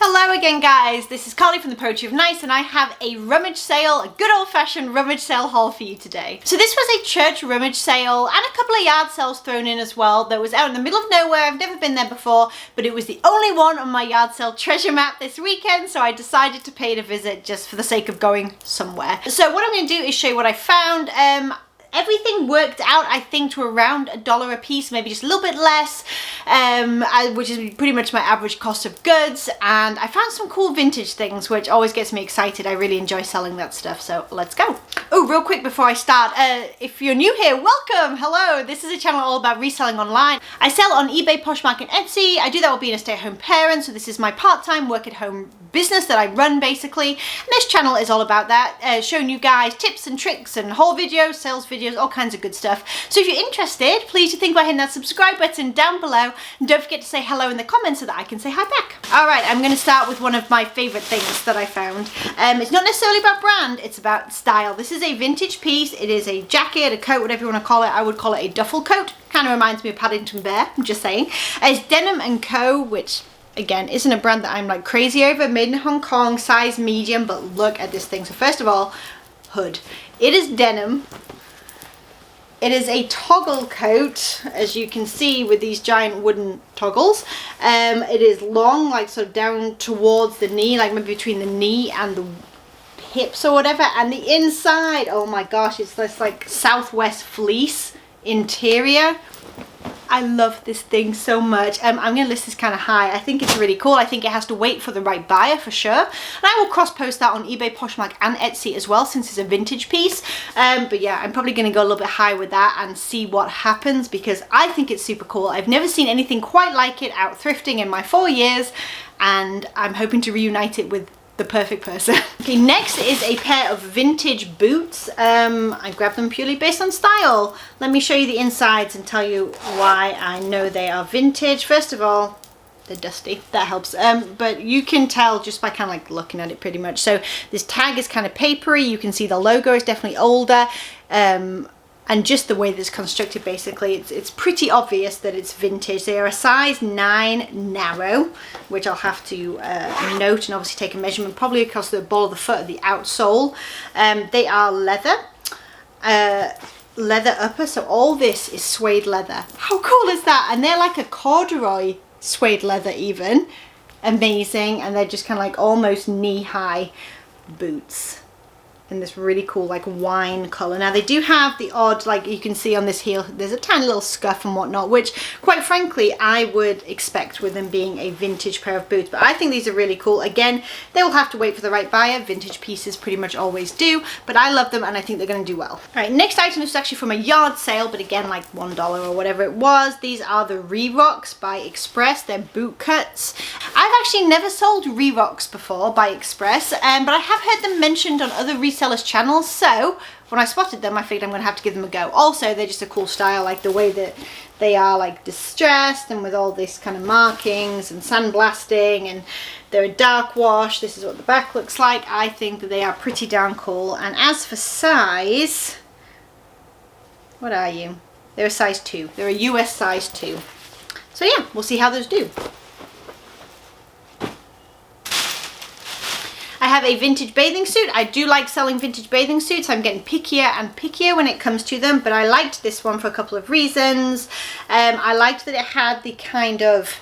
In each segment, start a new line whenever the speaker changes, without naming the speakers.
Hello again guys, this is Carly from the Poetry of Nice and I have a rummage sale, a good old-fashioned rummage sale haul for you today. So this was a church rummage sale and a couple of yard sales thrown in as well that was out in the middle of nowhere. I've never been there before, but it was the only one on my yard sale treasure map this weekend, so I decided to pay it a visit just for the sake of going somewhere. So what I'm going to do is show you what I found. Everything worked out, I think, to around $1 a piece, maybe just a little bit less, which is pretty much my average cost of goods. And I found some cool vintage things, which always gets me excited. I really enjoy selling that stuff, so let's go. Oh, real quick before I start, if you're new here, welcome, hello. This is a channel all about reselling online. I sell on eBay, Poshmark, and Etsy. I do that while being a stay-at-home parent, so this is my part-time work-at-home business that I run, basically. And this channel is all about that, showing you guys tips and tricks and haul videos, sales videos, all kinds of good stuff. So if you're interested, please do think about hitting that subscribe button down below, and don't forget to say hello in the comments so that I can say hi back. All right, I'm going to start with one of my favorite things that I found. It's not necessarily about brand, it's about style. This is a vintage piece. It is a jacket, a coat, whatever you want to call it. I would call it a duffel coat. Kind of reminds me of Paddington Bear, I'm just saying. It's Denim & Co, which again isn't a brand that I'm like crazy over. Made in Hong Kong, size medium, but look at this thing. So first of all, hood. It is denim. It is a toggle coat, as you can see, with these giant wooden toggles. It is long, like sort of down towards the knee, like maybe between the knee and the hips or whatever. And the inside, oh my gosh, it's this like Southwest fleece interior. I love this thing so much. I'm going to list this kind of high. I think it's really cool. I think it has to wait for the right buyer for sure. And I will cross post that on eBay, Poshmark and Etsy as well, since it's a vintage piece. But yeah, I'm probably going to go a little bit high with that and see what happens, because I think it's super cool. I've never seen anything quite like it out thrifting in my 4 years, and I'm hoping to reunite it with the perfect person. Okay, next is a pair of vintage boots. I grabbed them purely based on style. Let me show you the insides and tell you why I know they are vintage. First of all, they're dusty, that helps, but you can tell just by kind of like looking at it pretty much. So this tag is kind of papery. You can see the logo is definitely older, and just the way that it's constructed, basically, it's pretty obvious that it's vintage. They are a size 9 narrow, which I'll have to note and obviously take a measurement, probably across the ball of the foot of the outsole. They are leather upper, so all this is suede leather. How cool is that? And they're like a corduroy suede leather even. Amazing. And they're just kind of like almost knee-high boots in this really cool like wine color. Now they do have the odd, like you can see on this heel, there's a tiny little scuff and whatnot, which quite frankly I would expect with them being a vintage pair of boots. But I think these are really cool. Again, they will have to wait for the right buyer. Vintage pieces pretty much always do, but I love them and I think they're going to do well. All right, next item is actually from a yard sale, but again like $1 or whatever it was. These are the Re-Rocks by Express. They're boot cuts. I've actually never sold Re-Rocks before by Express, but I have heard them mentioned on other resellers channels, so when I spotted them I figured I'm gonna have to give them a go. Also, they're just a cool style, like the way that they are like distressed and with all this kind of markings and sandblasting, and they're a dark wash. This is what the back looks like. I think that they are pretty darn cool. And as for size, what are you? They're a size 2. They're a US size 2. So yeah, we'll see how those do. I have a vintage bathing suit. I do like selling vintage bathing suits. I'm getting pickier and pickier when it comes to them, but I liked this one for a couple of reasons. I liked that it had the kind of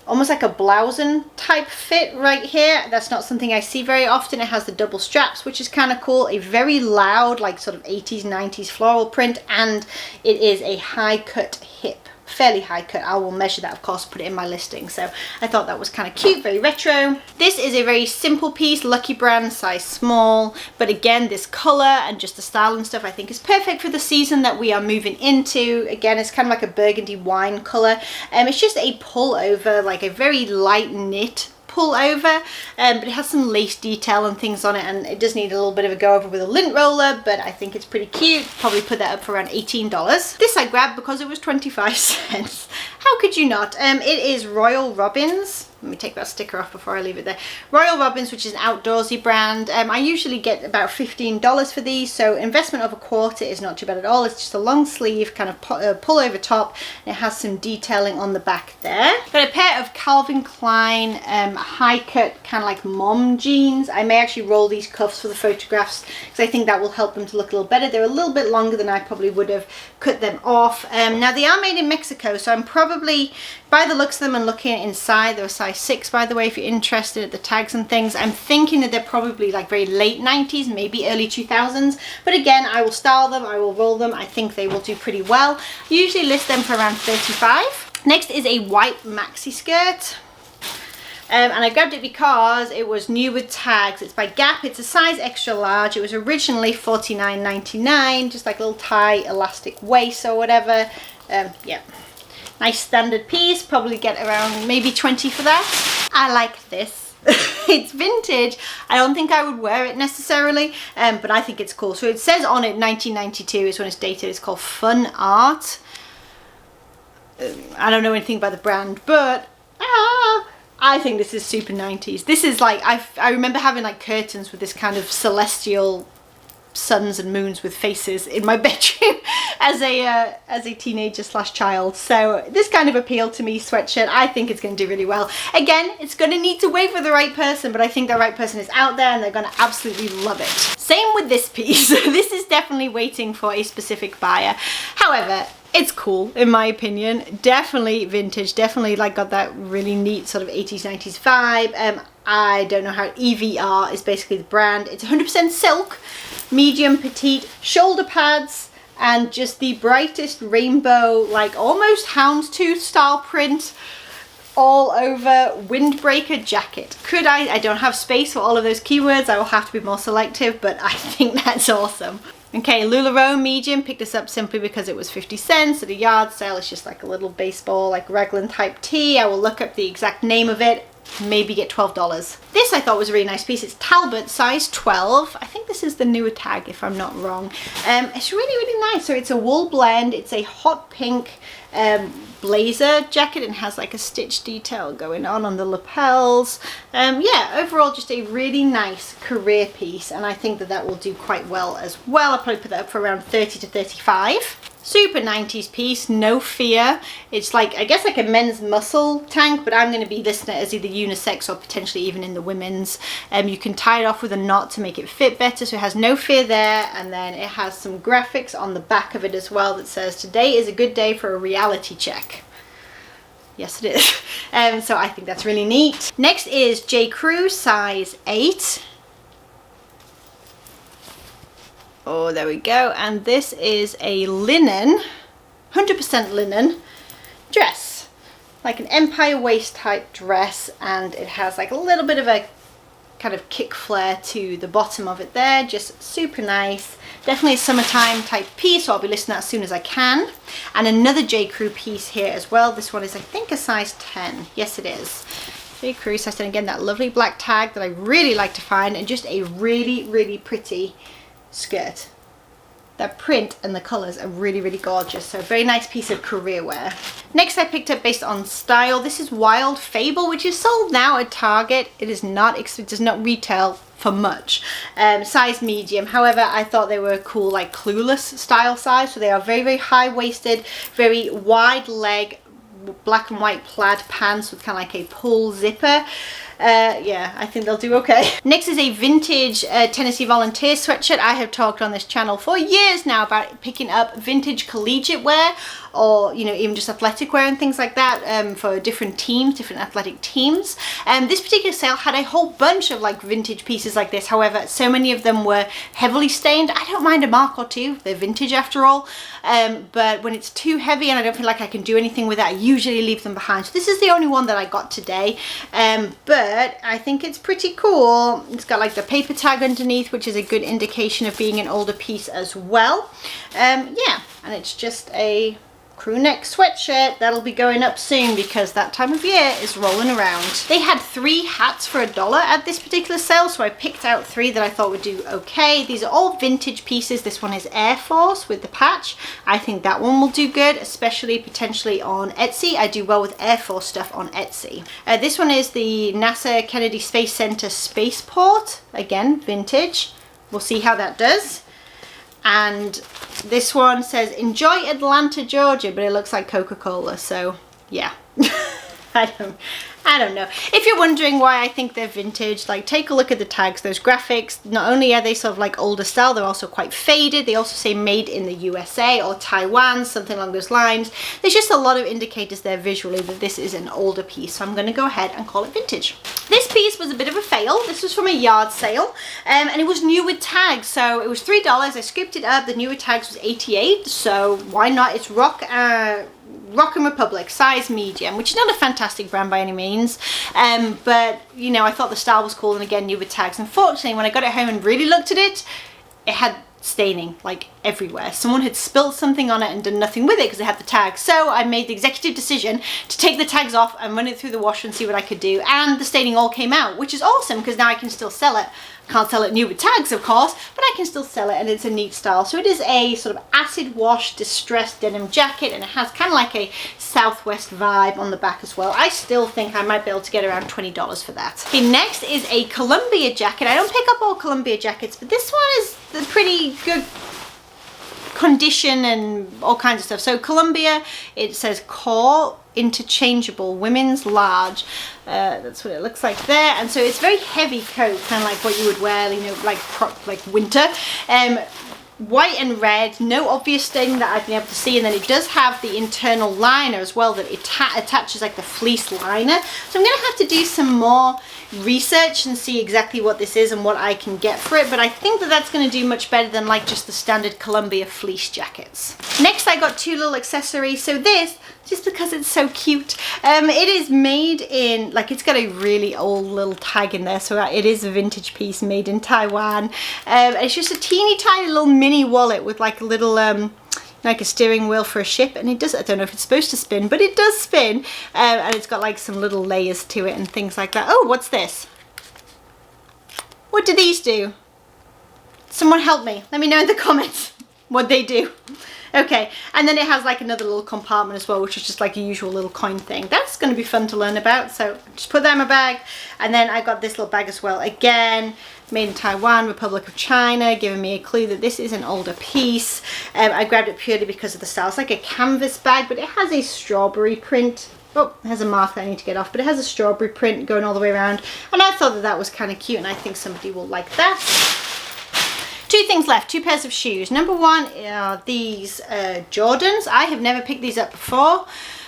almost like a blouson type fit right here. That's not something I see very often. It has the double straps, which is kind of cool. A very loud, like sort of 80s, 90s floral print, and it is a high cut hip. Fairly high cut. I will measure that, of course, put it in my listing. So I thought that was kind of cute, very retro. This is a very simple piece, Lucky Brand, size small, but again, this color and just the style and stuff I think is perfect for the season that we are moving into. Again, it's kind of like a burgundy wine color. It's just a pullover, like a very light knit pull over, but it has some lace detail and things on it, and it does need a little bit of a go over with a lint roller, but I think it's pretty cute. Probably put that up for around $18. This I grabbed because it was 25 cents. How could you not? It is Royal Robins Let me take that sticker off before I leave it there. Royal Robins, which is an outdoorsy brand. I usually get about $15 for these, so investment of $1/4 is not too bad at all. It's just a long sleeve, kind of pull over top. And it has some detailing on the back there. Got a pair of Calvin Klein high cut, kind of like mom jeans. I may actually roll these cuffs for the photographs because I think that will help them to look a little better. They're a little bit longer than I probably would have cut them off. Now they are made in Mexico, so I'm probably, by the looks of them and looking inside, they're a size 6 by the way, if you're interested at the tags and things. I'm thinking that they're probably like very late 90s, maybe early 2000s, but again, I will style them, I will roll them. I think they will do pretty well. I usually list them for around $35. Next is a white maxi skirt. And I grabbed it because it was new with tags. It's by Gap. It's a size extra large. It was originally $49.99, just like a little tie elastic waist or whatever. Yeah, nice standard piece. Probably get around maybe 20 for that. I like this. It's vintage. I don't think I would wear it necessarily, but I think it's cool. So it says on it 1992 is when it's dated. It's called Fun Art. I don't know anything about the brand, but I think this is super 90s. This is like, I remember having like curtains with this kind of celestial suns and moons with faces in my bedroom as a teenager slash child. So this kind of appealed to me, sweatshirt. I think it's going to do really well. Again, it's going to need to wait for the right person, but I think the right person is out there and they're going to absolutely love it. Same with this piece. This is definitely waiting for a specific buyer. However, it's cool in my opinion. Definitely vintage, definitely like got that really neat sort of 80s 90s vibe. I don't know how, EVR is basically the brand. It's 100% silk, medium petite, shoulder pads, and just the brightest rainbow, like almost houndstooth style print all over windbreaker jacket. Could I don't have space for all of those keywords. I will have to be more selective, but I think that's awesome. Okay, LuLaRoe medium, picked this up simply because it was 50 cents at a yard sale. It's just like a little baseball, like raglan type tee. I will look up the exact name of it, maybe get $12. This I thought was a really nice piece. It's Talbot, size 12. I think this is the newer tag if I'm not wrong. It's really, really nice. So it's a wool blend. It's a hot pink blazer jacket and has like a stitch detail going on the lapels. Yeah, overall just a really nice career piece, and I think that that will do quite well as well. I'll probably put that up for around 30 to 35. Super 90s piece, no fear. It's like, I guess like a men's muscle tank, but I'm going to be listing it as either unisex or potentially even in the women's. You can tie it off with a knot to make it fit better, so it has no fear there. And then it has some graphics on the back of it as well that says, today is a good day for a reality check. Yes, it is. So I think that's really neat. Next is J. Crew, size 8. Oh, there we go. And this is a linen, 100% linen dress, like an empire waist type dress, and it has like a little bit of a kind of kick flare to the bottom of it there. Just super nice. Definitely a summertime type piece, so I'll be listing that as soon as I can. And another J. Crew piece here as well. This one is, I think, a size 10. Yes, it is. J. Crew size 10. Again, that lovely black tag that I really like to find, and just a really, really pretty skirt. That print and the colours are really, really gorgeous. So a very nice piece of career wear. Next I picked up based on style. This is Wild Fable, which is sold now at Target. It is not, it does not retail for much. Size medium. However, I thought they were cool, like Clueless style size. So they are very, very high-waisted, very wide leg, black and white plaid pants with kind of like a pull zipper. Yeah, I think they'll do okay. Next is a vintage Tennessee Volunteer sweatshirt. I have talked on this channel for years now about picking up vintage collegiate wear, or you know, even just athletic wear and things like that, for different teams, different athletic teams. This particular sale had a whole bunch of like vintage pieces like this. However, so many of them were heavily stained. I don't mind a mark or two, they're vintage after all, but when it's too heavy and I don't feel like I can do anything with it, I usually leave them behind. So this is the only one that I got today, but I think it's pretty cool. It's got like the paper tag underneath, which is a good indication of being an older piece as well. Yeah, and it's just a crew neck sweatshirt. That'll be going up soon because that time of year is rolling around. They had 3 hats for $1 at this particular sale, so I picked out 3 that I thought would do okay. These are all vintage pieces. This one is Air Force with the patch. I think that one will do good, especially potentially on Etsy. I do well with Air Force stuff on Etsy. This one is the NASA Kennedy Space Center Spaceport. Again, vintage. We'll see how that does. And this one says, enjoy Atlanta, Georgia, but it looks like Coca-Cola, so yeah. I don't know. If you're wondering why I think they're vintage, like take a look at the tags, those graphics. Not only are they sort of like older style, they're also quite faded. They also say made in the USA or Taiwan, something along those lines. There's just a lot of indicators there visually that this is an older piece, so I'm going to go ahead and call it vintage. This piece was a bit of a fail. This was from a yard sale, and it was new with tags, so it was $3. I scooped it up. The new with tags was $88, so why not? It's Rock and Republic, size medium, which is not a fantastic brand by any means, but you know, I thought the style was cool, and again, new with tags. Unfortunately, when I got it home and really looked at it, it had staining like everywhere. Someone had spilled something on it and done nothing with it because it had the tags. So I made the executive decision to take the tags off and run it through the washer and see what I could do, and the staining all came out, which is awesome because now I can still sell it. Can't sell it new with tags, of course, but I can still sell it, and it's a neat style. So it is a sort of acid wash distressed denim jacket, and it has kind of like a Southwest vibe on the back as well. I still think I might be able to get around $20 for that. Okay, next is a Columbia jacket. I don't pick up all Columbia jackets, but this one is a pretty good condition and all kinds of stuff. So Columbia, it says core interchangeable women's large. That's what it looks like there, and so it's very heavy coat, kind of like what you would wear, you know, like winter. White and red, no obvious staining that I've been able to see, and then it does have the internal liner as well that it attaches like the fleece liner. So I'm gonna have to do some more research and see exactly what this is and what I can get for it, but I think that that's going to do much better than like just the standard Columbia fleece jackets. Next I got 2 little accessories. So this, just because it's so cute, it is made in, like, it's got a really old little tag in there, so it is a vintage piece made in Taiwan. It's just a teeny tiny little mini wallet with like a little like a steering wheel for a ship, and it does, I don't know if it's supposed to spin, but it does spin, and it's got like some little layers to it and things like that. Oh, what's this? What do these do? Someone help me. Let me know in the comments what they do. Okay, and then it has like another little compartment as well, which is just like a usual little coin thing. That's going to be fun to learn about, so just put that in my bag. And then I got this little bag as well, again made in Taiwan, Republic of China, giving me a clue that this is an older piece. I grabbed it purely because of the style. It's like a canvas bag, but it has a strawberry print. Oh, it has a mark that I need to get off, but it has a strawberry print going all the way around, and I thought that that was kind of cute, and I think somebody will like that. 2 things left, 2 pairs of shoes. Number 1 are these Jordans. I have never picked these up before,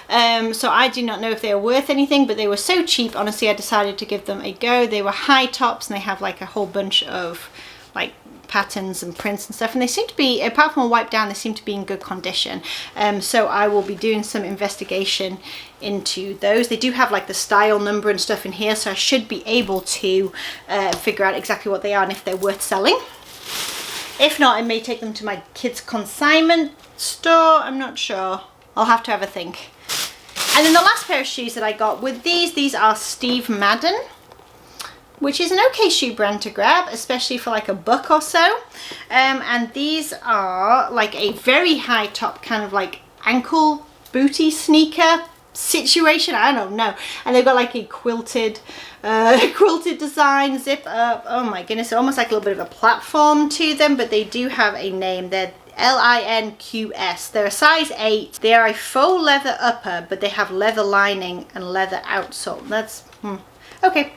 so I do not know if they are worth anything, but they were so cheap, honestly, I decided to give them a go. They were high tops, and they have like a whole bunch of like patterns and prints and stuff, and they seem to be, apart from a wipe down, they seem to be in good condition. So I will be doing some investigation into those. They do have like the style number and stuff in here, so I should be able to figure out exactly what they are and if they're worth selling. If not, I may take them to my kids' consignment store. I'm not sure. I'll have to have a think. And then the last pair of shoes that I got with these are Steve Madden, which is an okay shoe brand to grab, especially for like $1 or so. And these are like a very high top kind of like ankle booty sneaker situation, I don't know, and they've got like a quilted design, zip up. Oh my goodness, they're almost like a little bit of a platform to them, but they do have a name. They're LINQS. They're a size 8. They are a faux leather upper, but they have leather lining and leather outsole. That's okay.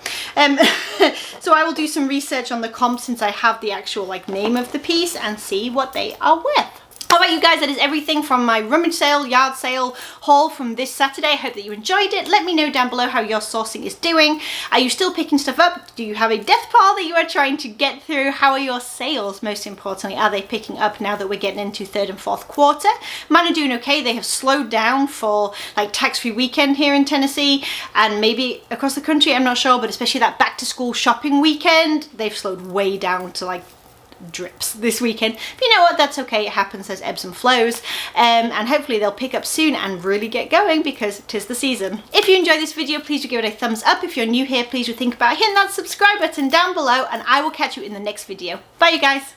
So I will do some research on the comp since I have the actual like name of the piece and see what they are worth. Alright you guys, that is everything from my rummage sale, yard sale haul from this Saturday. I hope that you enjoyed it. Let me know down below how your sourcing is doing. Are you still picking stuff up? Do you have a death pile that you are trying to get through? How are your sales, most importantly? Are they picking up now that we're getting into 3rd and 4th quarter? Mine are doing okay. They have slowed down for like tax-free weekend here in Tennessee and maybe across the country, I'm not sure, but especially that back to school shopping weekend, they've slowed way down to like drips this weekend. But you know what, that's okay, it happens, there's ebbs and flows, and hopefully they'll pick up soon and really get going because 'tis the season. If you enjoyed this video, please do give it a thumbs up. If you're new here, please do think about hitting that subscribe button down below, and I will catch you in the next video. Bye you guys.